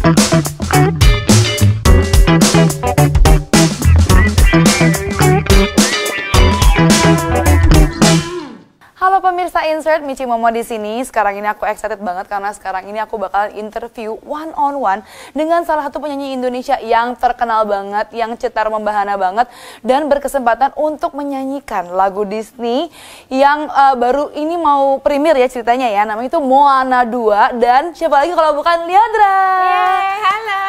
Halo pemirsa Insert, Michi Momo di sini. Sekarang ini aku excited banget karena sekarang ini aku bakal interview one on one dengan salah satu penyanyi Indonesia yang terkenal banget, yang cetar membahana banget dan berkesempatan untuk menyanyikan lagu Disney yang baru ini mau premier ya ceritanya ya. Namanya itu Moana 2 dan siapa lagi kalau bukan Liodra. Yeay, halo.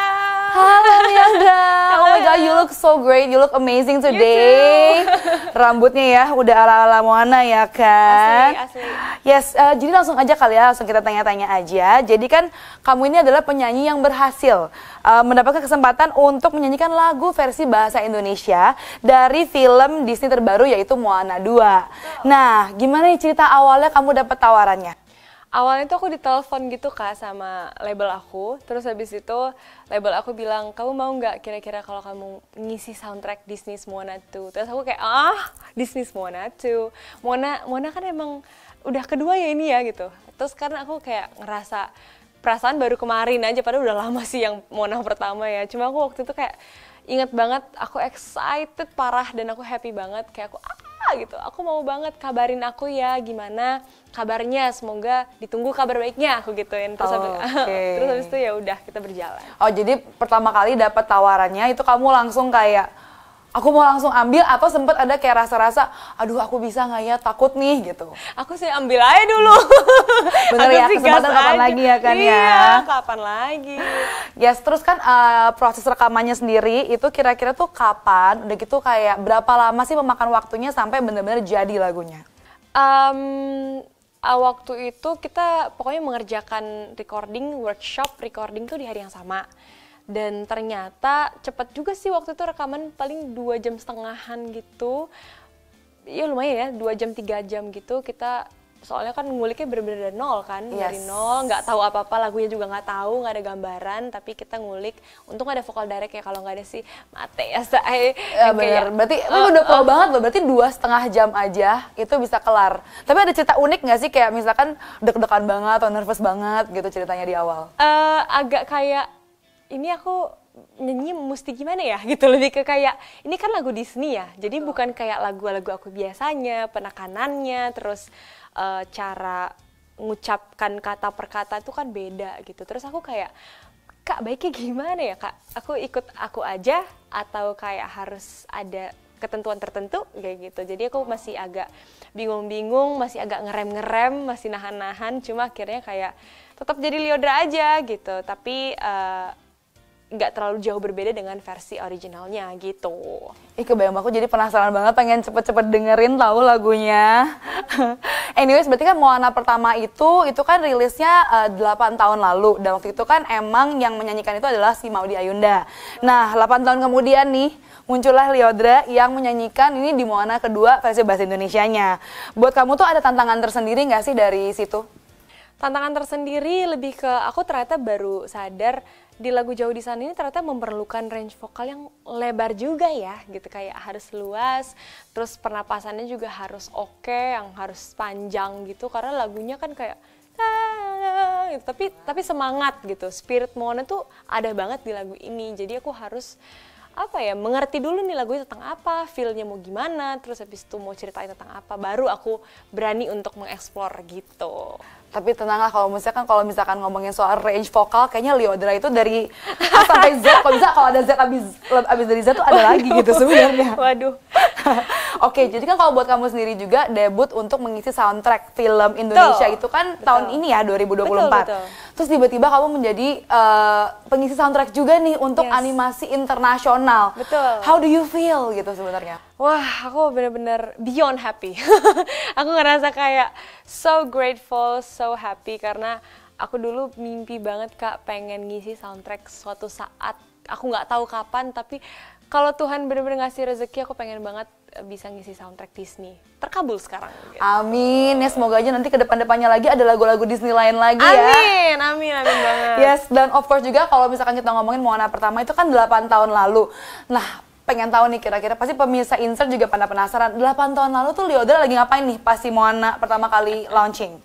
Halo Liodra. Oh my god, you look so great, you look amazing today. Rambutnya ya udah ala-ala Moana ya kan? Asli. Yes, jadi langsung aja kali ya, langsung kita tanya-tanya aja. Jadi kan kamu ini adalah penyanyi yang berhasil mendapatkan kesempatan untuk menyanyikan lagu versi bahasa Indonesia dari film Disney terbaru yaitu Moana 2. Nah, gimana nih cerita awalnya kamu dapat tawarannya? Awalnya tuh aku ditelepon gitu Kak sama label aku. Terus habis itu label aku bilang, kamu mau nggak kira-kira kalau kamu ngisi soundtrack Disney Moana 2? Terus aku kayak, Disney Moana 2. Moana kan emang udah kedua ya ini ya gitu. Terus karena aku kayak ngerasa perasaan baru kemarin aja, padahal udah lama sih yang Moana pertama ya. Cuma aku waktu itu kayak inget banget, aku excited parah dan aku happy banget. Kayak gitu, aku mau banget, kabarin aku ya gimana kabarnya, semoga ditunggu kabar baiknya, aku gituin. Terus terus habis itu ya udah kita berjalan. Oh, jadi pertama kali dapat tawarannya itu kamu langsung kayak aku mau langsung ambil atau sempat ada kayak rasa-rasa aduh aku bisa nggak ya, takut nih gitu? Aku sih ambil aja dulu. Bener ya, kesempatan kapan lagi ya kan ya? Iya, kapan lagi. Yes, terus kan proses rekamannya sendiri itu kira-kira tuh kapan? Udah gitu kayak berapa lama sih memakan waktunya sampai benar-benar jadi lagunya? Waktu itu kita pokoknya mengerjakan workshop recording tuh di hari yang sama. Dan ternyata cepet juga sih waktu itu rekaman paling 2 jam setengahan gitu. Ya lumayan ya, 2 jam 3 jam gitu kita. Soalnya kan nguliknya bener-bener dari nol kan, dari nol, nggak tahu apa-apa, lagunya juga nggak tahu, nggak ada gambaran, tapi kita ngulik. Untung ada vokal direct ya, kalau nggak ada sih mate ya say. Ya bener, berarti itu udah pro banget loh, berarti 2,5 jam aja itu bisa kelar. Tapi ada cerita unik nggak sih, kayak misalkan deg-degan banget atau nervous banget gitu ceritanya di awal? Agak kayak, ini aku nyanyi mesti gimana ya gitu, lebih ke kayak ini kan lagu Disney ya, jadi bukan kayak lagu-lagu aku biasanya, penekanannya, terus cara mengucapkan kata per kata itu kan beda gitu. Terus aku kayak, Kak baiknya gimana ya Kak? Aku ikut aku aja atau kayak harus ada ketentuan tertentu kayak gitu. Jadi aku masih agak bingung-bingung, masih agak ngerem-ngerem, masih nahan-nahan. Cuma akhirnya kayak tetap jadi Liodra aja gitu. Tapi nggak terlalu jauh berbeda dengan versi originalnya gitu. Kebayang aku jadi penasaran banget, pengen cepet-cepet dengerin tahu lagunya. Anyways, berarti kan Moana pertama itu kan rilisnya 8 tahun lalu. Dan waktu itu kan emang yang menyanyikan itu adalah si Maudy Ayunda. Nah, 8 tahun kemudian nih, muncullah Liodra yang menyanyikan ini di Moana kedua versi bahasa Indonesianya. Buat kamu tuh ada tantangan tersendiri nggak sih dari situ? Tantangan tersendiri lebih ke aku ternyata baru sadar di lagu Jauh di Sana ini ternyata memerlukan range vokal yang lebar juga ya gitu, kayak harus luas, terus pernapasannya juga harus oke, yang harus panjang gitu karena lagunya kan kayak gitu, tapi semangat gitu, spirit Moana tuh ada banget di lagu ini, jadi aku harus mengerti dulu nih lagunya tentang apa, feel-nya mau gimana, terus habis itu mau ceritain tentang apa, baru aku berani untuk mengeksplor gitu. Tapi tenanglah, kalau misalkan ngomongin soal range vokal, kayaknya Liodra itu dari A sampai Z, kalau ada Z abis dari Z tuh ada lagi gitu sebenarnya. Waduh. Oke, jadi kan kalau buat kamu sendiri juga debut untuk mengisi soundtrack film Indonesia itu kan tahun ini ya 2024. Betul. Terus tiba-tiba kamu menjadi pengisi soundtrack juga nih untuk animasi internasional. Betul. How do you feel gitu sebenarnya? Wah, aku bener-bener beyond happy. Aku ngerasa kayak so grateful, so happy karena aku dulu mimpi banget Kak pengen ngisi soundtrack suatu saat. Aku nggak tahu kapan, tapi kalau Tuhan bener-bener ngasih rezeki, aku pengen banget bisa ngisi soundtrack Disney. Terkabul sekarang. Gitu. Amin, ya semoga aja nanti ke depan-depannya lagi ada lagu-lagu Disney lain lagi ya. Amin banget. Yes, dan of course juga kalau misalkan kita ngomongin Moana pertama itu kan 8 tahun lalu. Nah, pengen tahu nih kira-kira, pasti pemirsa Insert juga pada penasaran, 8 tahun lalu tuh Liodra lagi ngapain nih pas si Moana pertama kali launching?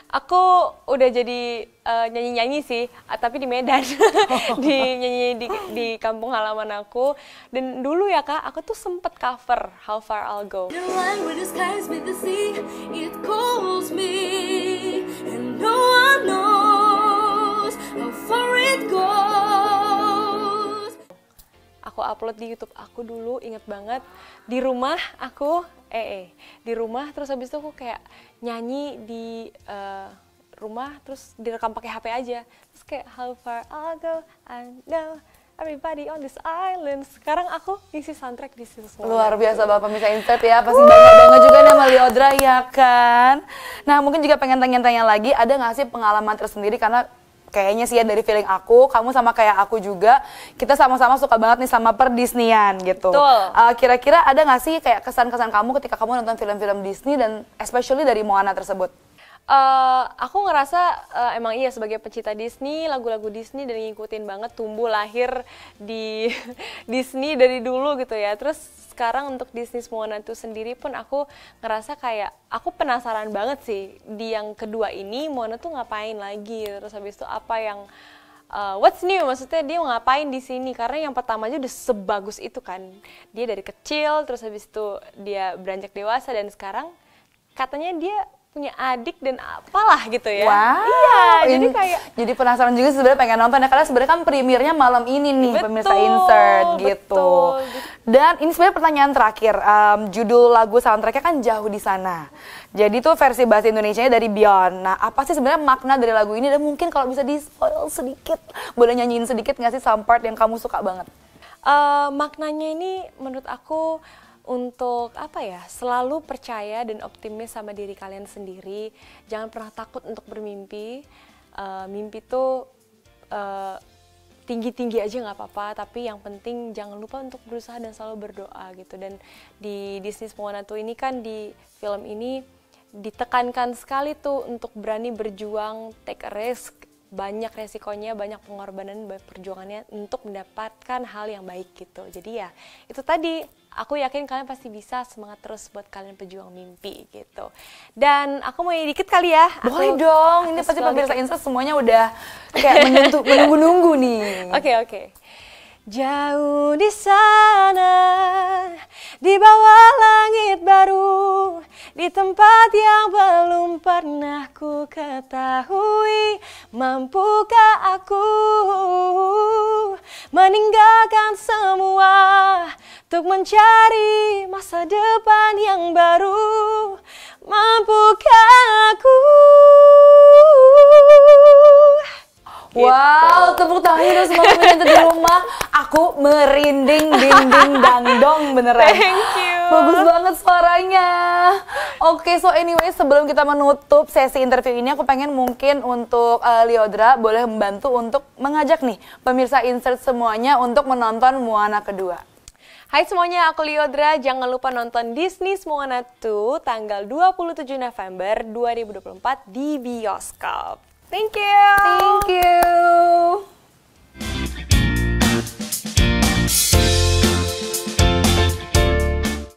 Aku udah jadi nyanyi-nyanyi sih, tapi di Medan, di kampung halaman aku. Dan dulu ya Kak, aku tuh sempet cover How Far I'll Go. The line where the skies meet the sea, it calls me, and no one knows how far it goes. Aku upload di YouTube aku dulu, inget banget di rumah aku, di rumah, terus habis itu aku kayak nyanyi di rumah, terus direkam pakai HP aja, terus kayak how far I'll go, I know everybody on this island. Sekarang aku ngisi soundtrack di situ semua. Luar biasa Bapak bisa insert ya, pasti bangga banget juga nih sama Lyodra ya kan. Nah mungkin juga pengen tanya-tanya lagi, ada nggak sih pengalaman tersendiri, karena kayaknya sih ya dari feeling aku, kamu sama kayak aku juga, kita sama-sama suka banget nih sama per-Disneyan gitu. Kira-kira ada nggak sih kayak kesan-kesan kamu ketika kamu nonton film-film Disney dan especially dari Moana tersebut? Aku ngerasa emang iya sebagai pecinta Disney, lagu-lagu Disney dan ngikutin banget, tumbuh lahir di Disney dari dulu gitu ya. Terus sekarang untuk Disney Moana itu sendiri pun aku ngerasa kayak aku penasaran banget sih di yang kedua ini Moana tuh ngapain lagi, terus habis itu apa yang what's new, maksudnya dia mau ngapain di sini, karena yang pertama aja udah sebagus itu kan, dia dari kecil terus habis itu dia beranjak dewasa dan sekarang katanya dia punya adik dan apalah gitu ya. Wow. Iya, jadi kayak jadi penasaran juga sebenarnya pengen nonton ya, karena sebenarnya kan premiernya malam ini nih, betul, pemirsa Insert gitu. Betul. Dan ini sebenarnya pertanyaan terakhir, judul lagu soundtracknya kan Jauh di Sana. Jadi tuh versi bahasa Indonesianya dari Beyond. Nah apa sih sebenarnya makna dari lagu ini, dan mungkin kalau bisa di spoil sedikit, boleh nyanyiin sedikit nggak sih some part yang kamu suka banget? Maknanya ini menurut aku untuk apa ya, selalu percaya dan optimis sama diri kalian sendiri, jangan pernah takut untuk bermimpi. Mimpi tuh tinggi-tinggi aja nggak apa-apa, tapi yang penting jangan lupa untuk berusaha dan selalu berdoa gitu. Dan di Disney Moana tuh ini kan, di film ini ditekankan sekali tuh untuk berani berjuang, take a risk, banyak resikonya, banyak pengorbanan, banyak perjuangannya untuk mendapatkan hal yang baik gitu. Jadi ya itu tadi, aku yakin kalian pasti bisa, semangat terus buat kalian pejuang mimpi gitu. Dan aku mau dikit kali ya. Boleh dong, ini pasti pemirsa Insert semuanya udah kayak menunggu-nunggu nih. Oke. Jauh di sana, di bawah langit baru, di tempat yang belum pernah ku ketahui, mampukah aku meninggalkan semua untuk mencari masa depan yang baru, mampukah aku? Wow, tepuk tangan untuk semua pemirsa di rumah. Aku merinding, ding dangdong beneran. Thank you. Bagus banget suaranya. Oke, so anyway, sebelum kita menutup sesi interview ini, aku pengen mungkin untuk Lyodra boleh membantu untuk mengajak nih pemirsa Insert semuanya untuk menonton Moana kedua. Hai semuanya, aku Lyodra. Jangan lupa nonton Disney Moana 2 tanggal 27 November 2024 di bioskop. Thank you. Thank you.